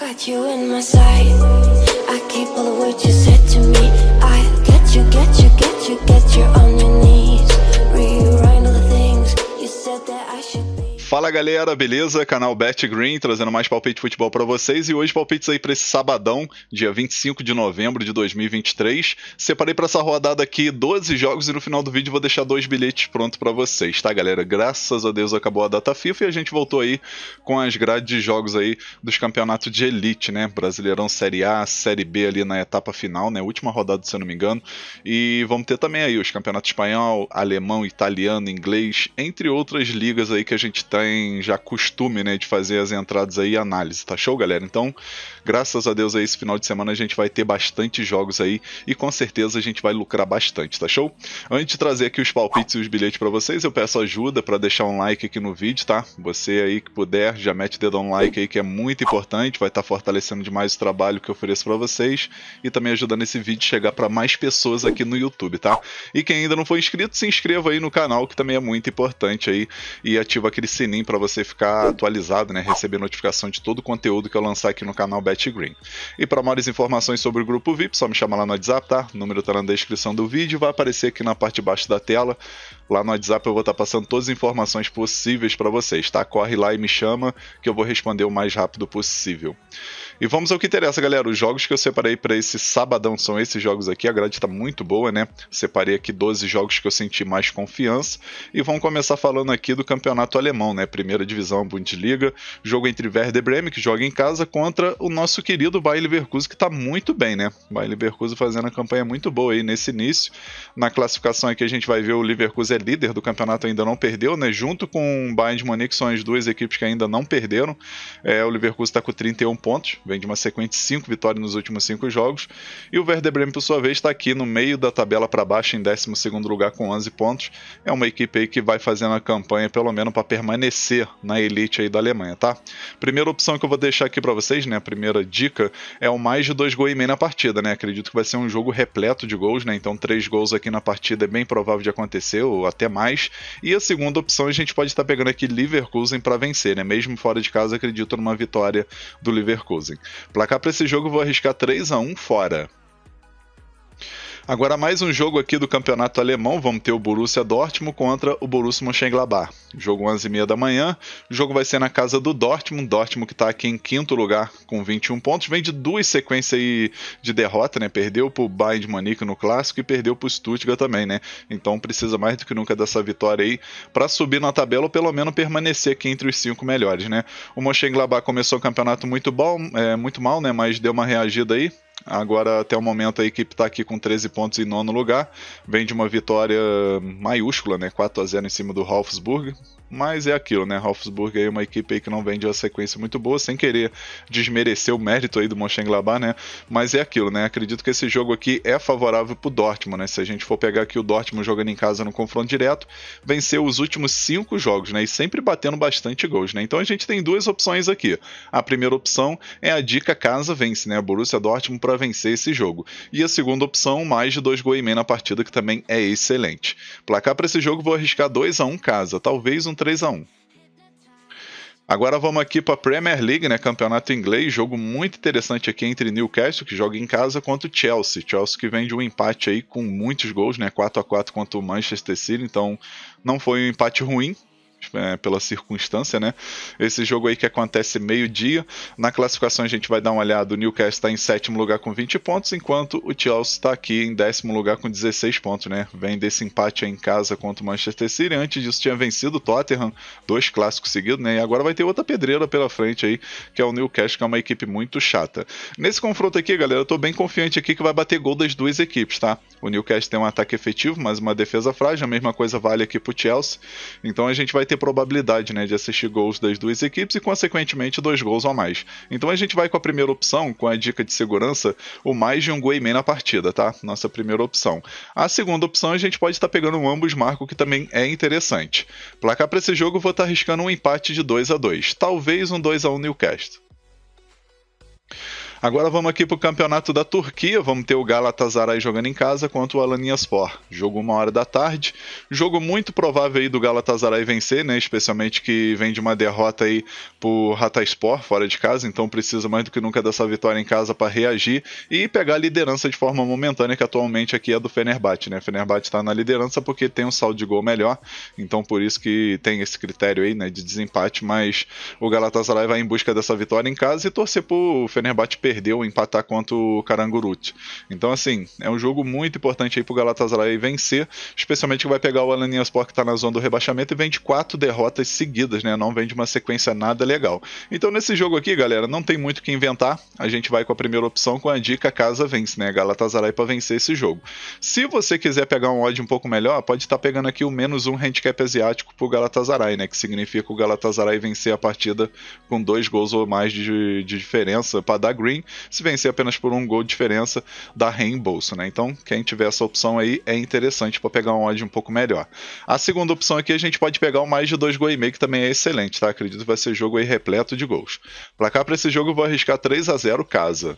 got you in my sight. I keep all the words you said to me. I get you on your knees. Rewrite all the things you said that I should be. Fala galera, beleza? Canal Bet Green trazendo mais palpite de futebol para vocês e hoje palpites aí para esse sabadão, dia 25 de novembro de 2023. Separei para essa rodada aqui 12 jogos e no final do vídeo vou deixar 2 bilhetes prontos para vocês, tá galera? Graças a Deus acabou a data FIFA e a gente voltou aí com as grades de jogos aí dos campeonatos de elite, né? Brasileirão Série A, Série B ali na etapa final, né? Última rodada se eu não me engano. E vamos ter também aí os campeonatos espanhol, alemão, italiano, inglês, entre outras ligas aí que a gente tem já costume, né, de fazer as entradas aí e análise, tá show, galera? Então, graças a Deus aí, esse final de semana a gente vai ter bastante jogos aí e com certeza a gente vai lucrar bastante, tá show? Antes de trazer aqui os palpites e os bilhetes pra vocês, eu peço ajuda pra deixar um like aqui no vídeo, tá? Você aí que puder, já mete o dedo no like aí que é muito importante, vai estar fortalecendo demais o trabalho que eu ofereço pra vocês e também ajudando esse vídeo a chegar pra mais pessoas aqui no YouTube, tá? E quem ainda não for inscrito, se inscreva aí no canal que também é muito importante aí e ativa aquele sininho para você ficar atualizado, né, receber notificação de todo o conteúdo que eu lançar aqui no canal Bet Green. E para maiores informações sobre o grupo VIP, só me chamar lá no WhatsApp, tá? O número tá na descrição do vídeo, vai aparecer aqui na parte de baixo da tela. Lá no WhatsApp eu vou estar passando todas as informações possíveis para vocês, tá? Corre lá e me chama que eu vou responder o mais rápido possível. E vamos ao que interessa, galera. Os jogos que eu separei para esse sabadão são esses jogos aqui. A grade tá muito boa, né? Separei aqui 12 jogos que eu senti mais confiança. E vamos começar falando aqui do campeonato alemão, né? Primeira divisão, Bundesliga. Jogo entre Werder Bremen, que joga em casa, contra o nosso querido Bayer Leverkusen, que tá muito bem, né? Bayer Leverkusen fazendo a campanha muito boa aí nesse início. Na classificação aqui a gente vai ver o Leverkusen é líder do campeonato, ainda não perdeu, né? Junto com o Bayern de Munique, são as duas equipes que ainda não perderam. O Leverkusen tá com 31 pontos. Vem de uma sequência de 5 vitórias nos últimos 5 jogos. E o Werder Bremen, por sua vez, está aqui no meio da tabela para baixo, em 12º lugar com 11 pontos. É uma equipe aí que vai fazendo a campanha, pelo menos para permanecer na elite aí da Alemanha, tá? Primeira opção que eu vou deixar aqui para vocês, né? A primeira dica é o mais de 2 gols e meio na partida, né? Acredito que vai ser um jogo repleto de gols, né? Então 3 gols aqui na partida é bem provável de acontecer, ou até mais. E a segunda opção a gente pode estar pegando aqui Leverkusen para vencer, né? Mesmo fora de casa, acredito numa vitória do Leverkusen. Placar para esse jogo eu vou arriscar 3-1 fora. Agora mais um jogo aqui do campeonato alemão, vamos ter o Borussia Dortmund contra o Borussia Mönchengladbach. Jogo 11h30 da manhã, o jogo vai ser na casa do Dortmund que está aqui em 5º lugar com 21 pontos, vem de 2 sequências aí de derrota, né? Perdeu para o Bayern de Munique no Clássico e perdeu para o Stuttgart também, né? Então precisa mais do que nunca dessa vitória aí para subir na tabela ou pelo menos permanecer aqui entre os 5 melhores, né? O Mönchengladbach começou o campeonato muito mal, né? Mas deu uma reagida aí. Agora, até o momento, a equipe está aqui com 13 pontos em 9º lugar. Vem de uma vitória maiúscula, né? 4-0 em cima do Wolfsburg. Mas é aquilo, né? Wolfsburg é uma equipe aí que não vem de uma sequência muito boa, sem querer desmerecer o mérito aí do Mönchengladbach, né? Mas é aquilo, né? Acredito que esse jogo aqui é favorável pro Dortmund, né? Se a gente for pegar aqui o Dortmund jogando em casa no confronto direto, venceu os últimos 5 jogos, né? E sempre batendo bastante gols, né? Então a gente tem 2 opções aqui. A primeira opção é a dica casa vence, né? A Borussia Dortmund para vencer esse jogo. E a segunda opção, mais de 2 gols e meio na partida, que também é excelente. Placar para esse jogo vou arriscar 2-1 casa, talvez um 3-1. Agora vamos aqui para a Premier League, né, campeonato inglês, jogo muito interessante aqui entre Newcastle, que joga em casa, contra o Chelsea. Chelsea que vem de um empate aí com muitos gols, né, 4-4 contra o Manchester City, então não foi um empate ruim. Pela circunstância, né? Esse jogo aí que acontece meio-dia. Na classificação a gente vai dar uma olhada. O Newcastle está em 7º lugar com 20 pontos, enquanto o Chelsea está aqui em 10º lugar com 16 pontos, né? Vem desse empate aí em casa contra o Manchester City. Antes disso tinha vencido o Tottenham, 2 clássicos seguidos, né? E agora vai ter outra pedreira pela frente aí, que é o Newcastle, que é uma equipe muito chata. Nesse confronto aqui, galera, eu tô bem confiante aqui que vai bater gol das duas equipes, tá? O Newcastle tem um ataque efetivo, mas uma defesa frágil. A mesma coisa vale aqui pro Chelsea. Então a gente vai ter probabilidade, né, de assistir gols das duas equipes e consequentemente 2 gols ou mais. Então a gente vai com a primeira opção, com a dica de segurança, o mais de 1 gol e meio na partida, tá? Nossa primeira opção. A segunda opção a gente pode estar pegando um ambos marcam, que também é interessante. Placar para esse jogo eu vou estar arriscando um empate de 2-2, talvez um 2-1 Newcastle. Agora vamos aqui para o campeonato da Turquia, vamos ter o Galatasaray jogando em casa contra o Alanyaspor. Jogo 1h da tarde, jogo muito provável aí do Galatasaray vencer, né? Especialmente que vem de uma derrota aí por Hatayspor fora de casa, então precisa mais do que nunca dessa vitória em casa para reagir e pegar a liderança de forma momentânea, que atualmente aqui é do Fenerbahçe, né? Fenerbahçe está na liderança porque tem um saldo de gol melhor, então por isso que tem esse critério aí, né, de desempate, mas o Galatasaray vai em busca dessa vitória em casa e torcer pro Fenerbahçe perder ou empatar contra o Karagümrük. Então, assim, é um jogo muito importante aí pro Galatasaray vencer, especialmente que vai pegar o Alanyaspor, que tá na zona do rebaixamento e vem de 4 derrotas seguidas, né? Não vem de uma sequência nada legal. Então, nesse jogo aqui, galera, não tem muito o que inventar. A gente vai com a primeira opção com a dica casa vence, né? Galatasaray para vencer esse jogo. Se você quiser pegar um odd um pouco melhor, pode estar pegando aqui o -1 handicap asiático pro Galatasaray, né? Que significa o Galatasaray vencer a partida com 2 gols ou mais de diferença para dar green. Se vencer apenas por 1 gol de diferença, dá reembolso, né? Então, quem tiver essa opção aí é interessante para pegar um odd um pouco melhor. A segunda opção aqui, a gente pode pegar o mais de 2 gols e meio, que também é excelente, tá? Acredito que vai ser jogo aí repleto de gols. Placar para esse jogo eu vou arriscar 3-0 casa.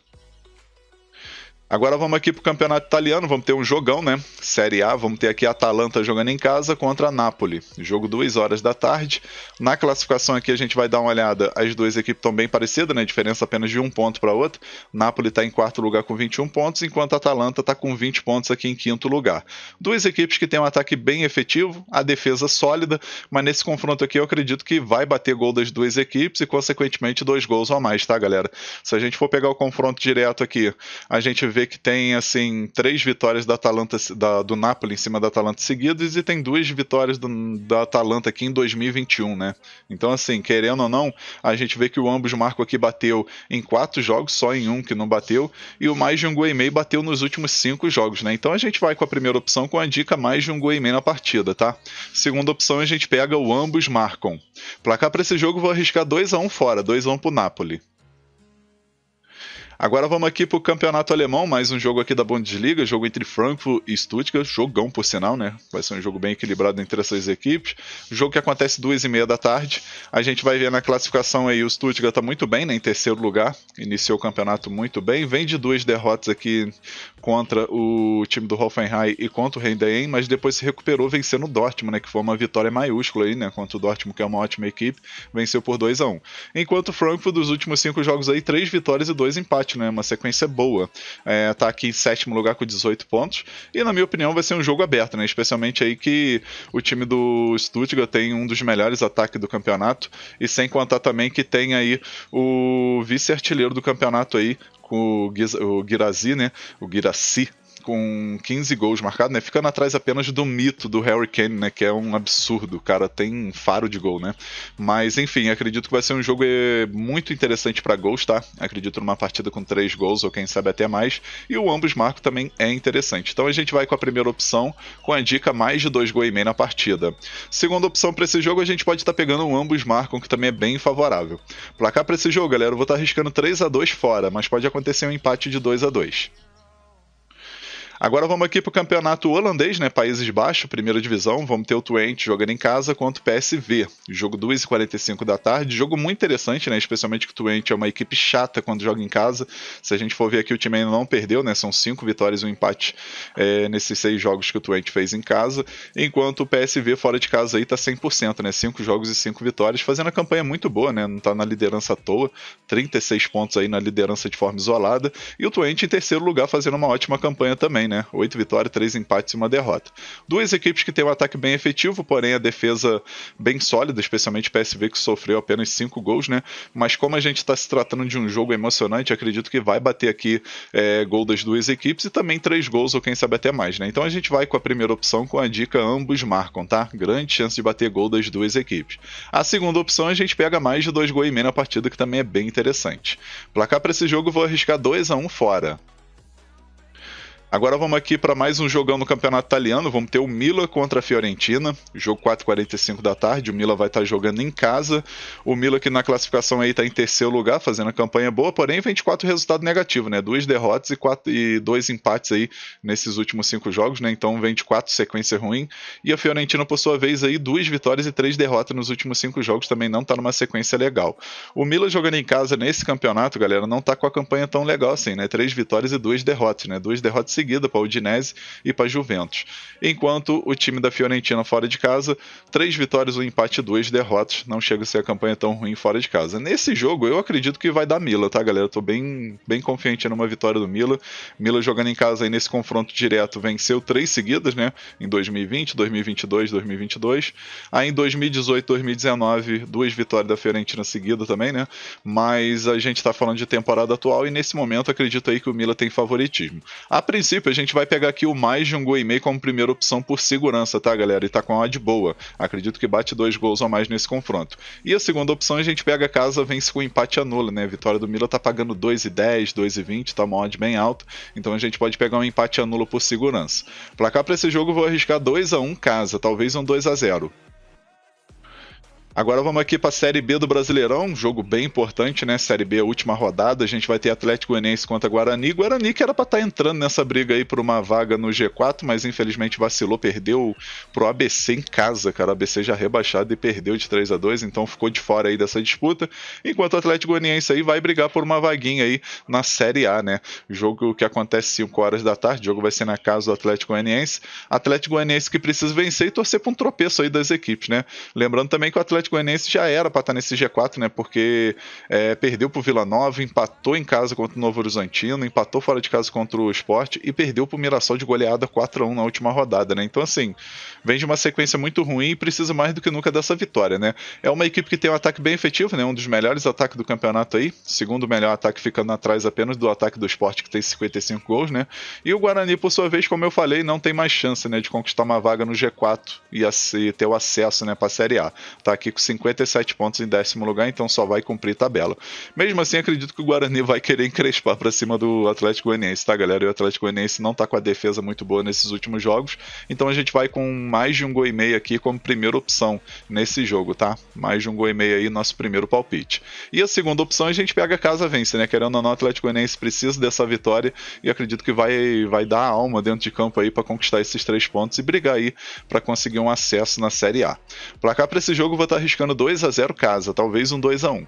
Agora vamos aqui para o campeonato italiano, vamos ter um jogão, né? Série A, vamos ter aqui a Atalanta jogando em casa contra a Napoli. Jogo 2h da tarde. Na classificação aqui a gente vai dar uma olhada, as duas equipes estão bem parecidas, né? Diferença apenas de 1 ponto para outra. Napoli está em 4º lugar com 21 pontos, enquanto a Atalanta está com 20 pontos aqui em 5º lugar. Duas equipes que têm um ataque bem efetivo, a defesa sólida, mas nesse confronto aqui eu acredito que vai bater gol das duas equipes e consequentemente 2 gols ou a mais, tá, galera? Se a gente for pegar o confronto direto aqui, a gente vê que tem, assim, 3 vitórias da Atalanta, do Napoli em cima da Atalanta seguidas e tem 2 vitórias da Atalanta aqui em 2021, né? Então, assim, querendo ou não, a gente vê que o ambos marcam aqui bateu em 4 jogos, só em 1 que não bateu, e o mais de 1 gol e meio bateu nos últimos 5 jogos, né? Então a gente vai com a primeira opção com a dica mais de 1 gol e meio na partida, tá? Segunda opção a gente pega o ambos marcam. Placar para esse jogo eu vou arriscar 2-1 fora, 2-1 pro Napoli. Agora vamos aqui para o campeonato alemão, mais um jogo aqui da Bundesliga, jogo entre Frankfurt e Stuttgart, jogão por sinal, né? Vai ser um jogo bem equilibrado entre essas equipes. Jogo que acontece 2h30 da tarde. A gente vai ver na classificação aí, o Stuttgart está muito bem, né? Em 3º lugar, iniciou o campeonato muito bem, vem de 2 derrotas aqui contra o time do Hoffenheim e contra o Heidenheim, mas depois se recuperou vencendo o Dortmund, né? Que foi uma vitória maiúscula aí, né? Contra o Dortmund, que é uma ótima equipe, venceu por 2-1. Enquanto o Frankfurt, dos últimos 5 jogos aí, 3 vitórias e 2 empates, né? Uma sequência boa. Tá aqui em 7º lugar com 18 pontos. E na minha opinião vai ser um jogo aberto, né? Especialmente aí que o time do Stuttgart tem um dos melhores ataques do campeonato. E sem contar também que tem aí o vice-artilheiro do campeonato aí, com o Guirassy, né? O Guirassy, com 15 gols marcados, né? Ficando atrás apenas do mito do Harry Kane, né? Que é um absurdo, o cara tem um faro de gol, né? Mas enfim, acredito que vai ser um jogo muito interessante para gols, tá? Acredito numa partida com 3 gols ou quem sabe até mais, e o ambos marcam também é interessante. Então a gente vai com a primeira opção, com a dica mais de 2 gols e meio na partida. Segunda opção para esse jogo, a gente pode estar pegando um ambos marcam, que também é bem favorável. Placar para esse jogo, galera, eu vou estar arriscando 3-2 fora, mas pode acontecer um empate de 2-2. Agora vamos aqui para o campeonato holandês, né? Países Baixos, primeira divisão. Vamos ter o Twente jogando em casa contra o PSV. Jogo 2h45 da tarde. Jogo muito interessante, né? Especialmente que o Twente é uma equipe chata quando joga em casa. Se a gente for ver aqui, o time ainda não perdeu, né? São 5 vitórias e um empate nesses 6 jogos que o Twente fez em casa. Enquanto o PSV fora de casa aí tá 100%, né? 5 jogos e 5 vitórias, fazendo a campanha muito boa, né? Não tá na liderança à toa. 36 pontos aí na liderança de forma isolada. E o Twente em 3º lugar fazendo uma ótima campanha também, né? 8 vitórias, 3 empates e 1 derrota. Duas equipes que têm um ataque bem efetivo, porém a defesa bem sólida, especialmente o PSV, que sofreu apenas 5 gols, né? Mas como a gente está se tratando de um jogo emocionante, acredito que vai bater aqui gol das duas equipes e também 3 gols, ou quem sabe até mais, né? Então a gente vai com a primeira opção com a dica ambos marcam, tá? Grande chance de bater gol das duas equipes. A segunda opção a gente pega mais de 2 gols e meio na partida, que também é bem interessante. Placar para esse jogo eu vou arriscar 2-1 fora. Agora vamos aqui para mais um jogão no Campeonato Italiano. Vamos ter o Milan contra a Fiorentina, jogo 4h45 da tarde. O Milan vai estar jogando em casa. O Milan que na classificação aí está em terceiro lugar, fazendo a campanha boa, porém 24 resultado negativo, né? 2 derrotas e 2 empates aí nesses últimos 5 jogos, né? Então vem de 4 sequência ruim. E a Fiorentina, por sua vez, aí 2 vitórias e 3 derrotas nos últimos 5 jogos, também não está numa sequência legal. O Milan jogando em casa nesse campeonato, galera, não está com a campanha tão legal assim, né? 3 vitórias e 2 derrotas, né? 2 derrotas seguida para o Udinese e para a Juventus. Enquanto o time da Fiorentina fora de casa, 3 vitórias, 1 empate e 2 derrotas. Não chega a ser a campanha tão ruim fora de casa. Nesse jogo, eu acredito que vai dar Milan, tá, galera? Tô bem confiante numa vitória do Milan. Milan jogando em casa aí nesse confronto direto venceu 3 seguidas, né? Em 2020, 2022, 2022. Aí em 2018, 2019, 2 vitórias da Fiorentina seguida também, né? Mas a gente tá falando de temporada atual e nesse momento acredito aí que o Milan tem favoritismo. A princípio, a gente vai pegar aqui o mais de 1,5 gols como primeira opção por segurança, tá, galera? E tá com a odd boa. Acredito que bate 2 gols a mais nesse confronto. E a segunda opção a gente pega casa, vence com empate anula, né? A vitória do Milan tá pagando 2,10, 2,20, tá uma odd bem alta. Então a gente pode pegar um empate anula por segurança. Placar para esse jogo eu vou arriscar 2-1 casa, talvez um 2-0. Agora vamos aqui para a Série B do Brasileirão, um jogo bem importante, né? Série B, a última rodada, a gente vai ter Atlético Goianiense contra Guarani. Guarani que era para estar entrando nessa briga aí por uma vaga no G4, mas infelizmente vacilou, perdeu pro ABC em casa, cara. O ABC já rebaixado e perdeu de 3-2, então ficou de fora aí dessa disputa. Enquanto o Atlético Goianiense aí vai brigar por uma vaguinha aí na Série A, né? Jogo que acontece 5 horas da tarde, o jogo vai ser na casa do Atlético Goianiense. Atlético Goianiense que precisa vencer e torcer para um tropeço aí das equipes, né? Lembrando também que o Atlético Goianiense já era para estar nesse G4, né? Porque perdeu pro Vila Nova, empatou em casa contra o Novo Horizontino, empatou fora de casa contra o Sport e perdeu pro Mirassol de goleada 4-1 na última rodada, né? Então, assim, vem de uma sequência muito ruim e precisa mais do que nunca dessa vitória, né? É uma equipe que tem um ataque bem efetivo, né? Um dos melhores ataques do campeonato aí, segundo melhor ataque ficando atrás apenas do ataque do Sport, que tem 55 gols, né? E o Guarani, por sua vez, como eu falei, não tem mais chance, né, de conquistar uma vaga no G4 e ter o acesso, né, para a Série A. Tá aqui com 57 pontos em 10º lugar, então só vai cumprir tabela. Mesmo assim, acredito que o Guarani vai querer encrespar para cima do Atlético Goianiense, tá, galera? E o Atlético Goianiense não tá com a defesa muito boa nesses últimos jogos, então a gente vai com mais de 1,5 gols aqui como primeira opção nesse jogo, tá? Mais de 1,5 gols aí, nosso primeiro palpite. E a segunda opção a gente pega a casa vence, né? Querendo ou não, o Atlético Goianiense precisa dessa vitória e acredito que vai dar alma dentro de campo aí para conquistar esses 3 pontos e brigar aí para conseguir um acesso na Série A. Placar para esse jogo eu vou estar arriscando 2-0 casa, talvez um 2-1.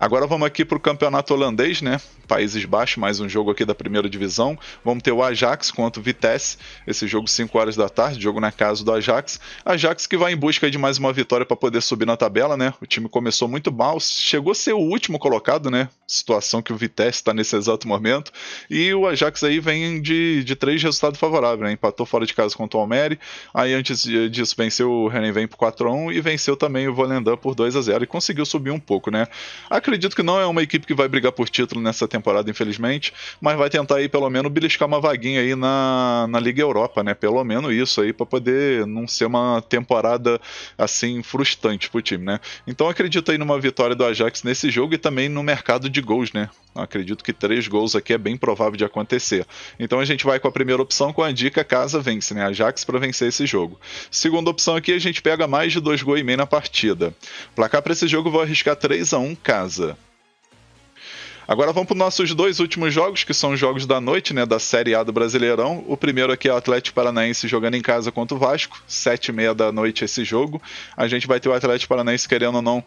Agora vamos aqui para o campeonato holandês, né? Países Baixos, mais um jogo aqui da primeira divisão. Vamos ter o Ajax contra o Vitesse, esse jogo 5 horas da tarde, jogo na casa do Ajax. Ajax que vai em busca de mais uma vitória para poder subir na tabela, né? O time começou muito mal, chegou a ser o último colocado, né? Situação que o Vitesse está nesse exato momento. E o Ajax aí vem de 3 resultados favoráveis, né? Empatou fora de casa contra o Almere, aí antes disso venceu o Heerenveen por 4-1 e venceu também o Volendam por 2-0 e conseguiu subir um pouco, né? Acredito que não é uma equipe que vai brigar por título nessa temporada, infelizmente, mas vai tentar aí pelo menos beliscar uma vaguinha aí na Liga Europa, né? Pelo menos isso aí para poder não ser uma temporada assim frustrante pro time, né? Então acredito aí numa vitória do Ajax nesse jogo e também no mercado de gols, né? Acredito que 3 gols aqui é bem provável de acontecer. Então a gente vai com a primeira opção com a dica casa vence, né? Ajax para vencer esse jogo. Segunda opção aqui a gente pega mais de 2,5 gols na partida. Placar para esse jogo eu vou arriscar 3-1 casa. Agora vamos para os nossos 2 últimos jogos, que são os jogos da noite, né, da Série A do Brasileirão. O primeiro aqui é o Atlético Paranaense jogando em casa contra o Vasco, 7h30 da noite esse jogo. A gente vai ter o Atlético Paranaense, querendo ou não,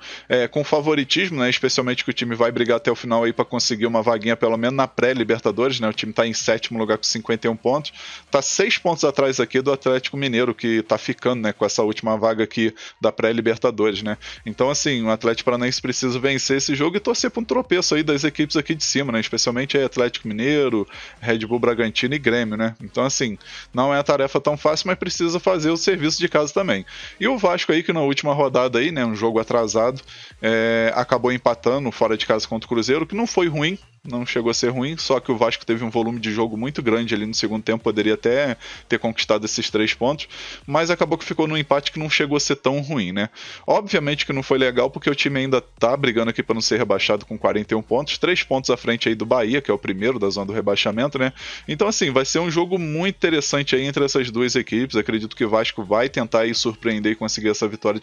com favoritismo, né, especialmente que o time vai brigar até o final aí para conseguir uma vaguinha pelo menos na pré-Libertadores, né, o time está em 7º lugar com 51 pontos, está 6 pontos atrás aqui do Atlético Mineiro, que está ficando, né, com essa última vaga aqui da pré-Libertadores, né. Então assim, o Atlético Paranaense precisa vencer esse jogo e torcer para um tropeço aí das equipes aqui de cima, né? Especialmente aí Atlético Mineiro, Red Bull Bragantino e Grêmio, né? Então assim, não é uma tarefa tão fácil, mas precisa fazer o serviço de casa também. E o Vasco aí que na última rodada aí, né, um jogo atrasado, acabou empatando fora de casa contra o Cruzeiro, que não foi ruim, não chegou a ser ruim, só que o Vasco teve um volume de jogo muito grande ali no segundo tempo, poderia até ter conquistado esses 3 pontos, mas acabou que ficou num empate que não chegou a ser tão ruim, né? Obviamente que não foi legal, porque o time ainda tá brigando aqui para não ser rebaixado com 41 pontos, 3 pontos à frente aí do Bahia, que é o primeiro da zona do rebaixamento, né? Então assim, vai ser um jogo muito interessante aí entre essas duas equipes. Acredito que o Vasco vai tentar aí surpreender e conseguir essa vitória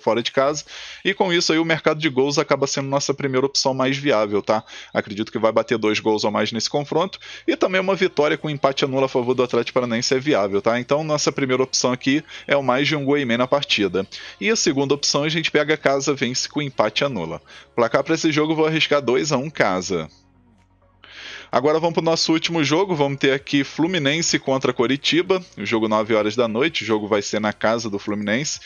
fora de casa, e com isso aí o mercado de gols acaba sendo nossa primeira opção mais viável, tá? Acredito que vai bater 2 gols ou mais nesse confronto, e também uma vitória com empate anula a favor do Atlético Paranaense é viável, tá? Então nossa primeira opção aqui é o mais de 1 gol e meio na partida. E a segunda opção, a gente pega a casa, vence com empate anula. Placar para esse jogo, vou arriscar 2-1 casa. Agora vamos para o nosso último jogo, vamos ter aqui Fluminense contra Coritiba, o jogo 9 horas da noite, o jogo vai ser na casa do Fluminense.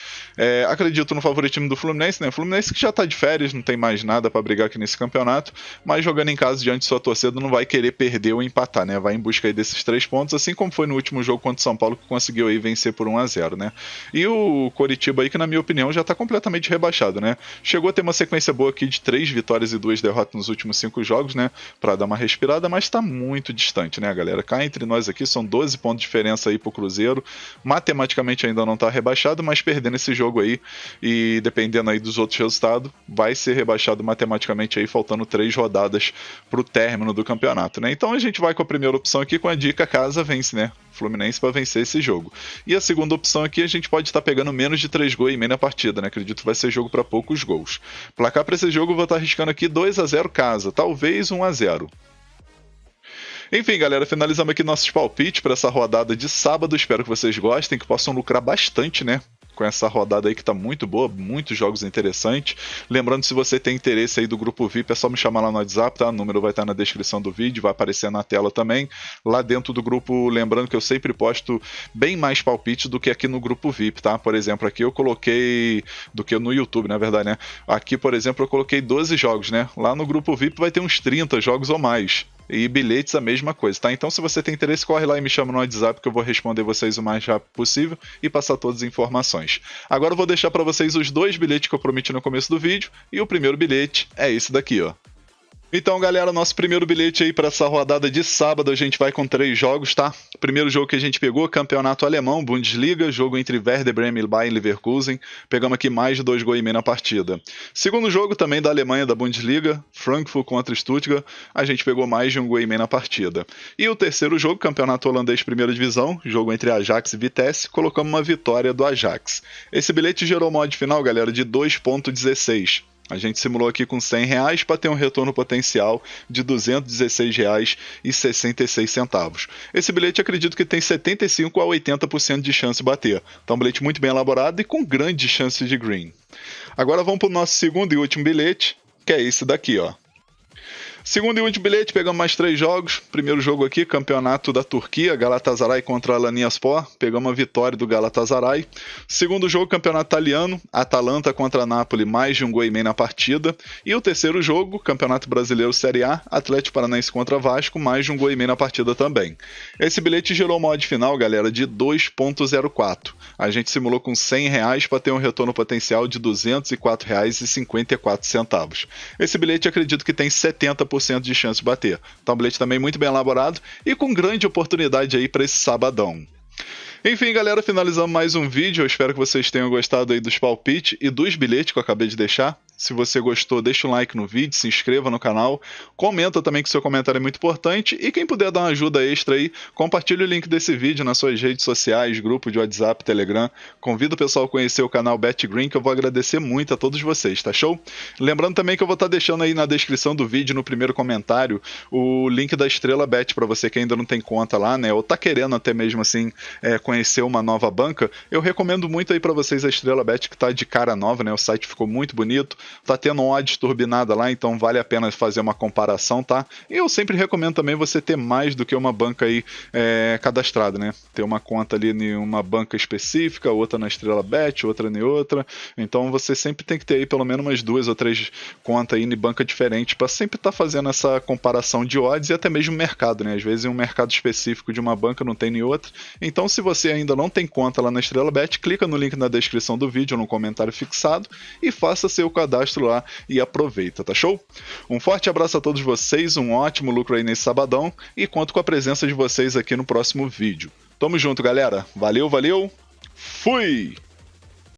Acredito no favoritismo do Fluminense, né? O Fluminense que já está de férias, não tem mais nada para brigar aqui nesse campeonato, mas jogando em casa diante de sua torcida não vai querer perder ou empatar, né? Vai em busca aí desses 3 pontos, assim como foi no último jogo contra o São Paulo, que conseguiu aí vencer por 1-0, né? E o Coritiba aí, que na minha opinião já está completamente rebaixado, né? Chegou a ter uma sequência boa aqui de 3 vitórias e 2 derrotas nos últimos 5 jogos, né? Para dar uma respirada, mas está muito distante, né, galera? Cá entre nós aqui são 12 pontos de diferença aí pro Cruzeiro. Matematicamente ainda não tá rebaixado, mas perdendo esse jogo aí e dependendo aí dos outros resultados, vai ser rebaixado matematicamente aí, faltando 3 rodadas pro término do campeonato, né? Então a gente vai com a primeira opção aqui com a dica casa vence, né? Fluminense para vencer esse jogo. E a segunda opção aqui, a gente pode estar pegando menos de 3 gols e meio na partida, né? Acredito que vai ser jogo para poucos gols. Placar para esse jogo, eu vou estar arriscando aqui 2-0 casa, talvez 1-0. Enfim, galera, finalizamos aqui nossos palpites para essa rodada de sábado. Espero que vocês gostem, que possam lucrar bastante, né? Com essa rodada aí que tá muito boa, muitos jogos interessantes. Lembrando, se você tem interesse aí do grupo VIP, é só me chamar lá no WhatsApp, tá? O número vai estar na descrição do vídeo, vai aparecer na tela também. Lá dentro do grupo, lembrando que eu sempre posto bem mais palpites do que aqui no grupo VIP, tá? Por exemplo, aqui eu coloquei, do que no YouTube, na verdade, né? Aqui, por exemplo, eu coloquei 12 jogos, né? Lá no grupo VIP vai ter uns 30 jogos ou mais. E bilhetes a mesma coisa, tá? Então, se você tem interesse, corre lá e me chama no WhatsApp que eu vou responder vocês o mais rápido possível e passar todas as informações. Agora eu vou deixar para vocês os 2 bilhetes que eu prometi no começo do vídeo, e o primeiro bilhete é esse daqui, ó. Então, galera, nosso primeiro bilhete aí para essa rodada de sábado, a gente vai com 3 jogos, tá? Primeiro jogo que a gente pegou, campeonato alemão, Bundesliga, jogo entre Werder Bremen e Bayer Leverkusen. Pegamos aqui mais de 2 gols e meio na partida. Segundo jogo também da Alemanha, da Bundesliga, Frankfurt contra Stuttgart, a gente pegou mais de 1 gol e meio na partida. E o terceiro jogo, campeonato holandês primeira divisão, jogo entre Ajax e Vitesse, colocamos uma vitória do Ajax. Esse bilhete gerou uma odd final, galera, de 2,16. A gente simulou aqui com R$100 para ter um retorno potencial de R$216,66. Esse bilhete acredito que tem 75 a 80% de chance de bater. Então, um bilhete muito bem elaborado e com grande chance de green. Agora vamos para o nosso segundo e último bilhete, que é esse daqui, ó. Segundo e último bilhete, pegamos mais 3 jogos. Primeiro jogo aqui, campeonato da Turquia, Galatasaray contra Alanyaspor. Pegamos a vitória do Galatasaray. Segundo jogo, campeonato italiano, Atalanta contra Napoli, mais de 1 gol e meio na partida. E o terceiro jogo, campeonato brasileiro Série A, Atlético Paranaense contra Vasco, mais de 1 gol e meio na partida também. Esse bilhete gerou uma odd final, galera, de 2,04. A gente simulou com R$100 para ter um retorno potencial de R$204,54. Esse bilhete acredito que tem 70% de chance de bater. Então, um bilhete também muito bem elaborado e com grande oportunidade aí para esse sabadão. Enfim, galera, finalizamos mais um vídeo. Eu espero que vocês tenham gostado aí dos palpites e dos bilhetes que eu acabei de deixar. Se você gostou, deixa um like no vídeo, se inscreva no canal, comenta também que seu comentário é muito importante e quem puder dar uma ajuda extra aí, compartilhe o link desse vídeo nas suas redes sociais, grupo de WhatsApp, Telegram. Convido o pessoal a conhecer o canal BetGreen, que eu vou agradecer muito a todos vocês, tá show? Lembrando também que eu vou estar deixando aí na descrição do vídeo, no primeiro comentário, o link da Estrela Bet para você que ainda não tem conta lá, né, ou tá querendo até mesmo assim conhecer uma nova banca. Eu recomendo muito aí para vocês a Estrela Bet, que tá de cara nova, né, o site ficou muito bonito. Tá tendo uma odd turbinada lá, então vale a pena fazer uma comparação, tá? E eu sempre recomendo também você ter mais do que uma banca aí cadastrada, né? Ter uma conta ali em uma banca específica, outra na Estrela Bet, outra em outra. Então você sempre tem que ter aí pelo menos umas 2 ou 3 contas aí em banca diferente para sempre estar fazendo essa comparação de odds e até mesmo mercado, né? Às vezes em um mercado específico de uma banca não tem em outra. Então se você ainda não tem conta lá na Estrela Bet, clica no link na descrição do vídeo ou no comentário fixado e faça seu cadastro cadastro lá e aproveita, tá show? Um forte abraço a todos vocês, um ótimo lucro aí nesse sabadão e conto com a presença de vocês aqui no próximo vídeo. Tamo junto, galera. Valeu, valeu. Fui!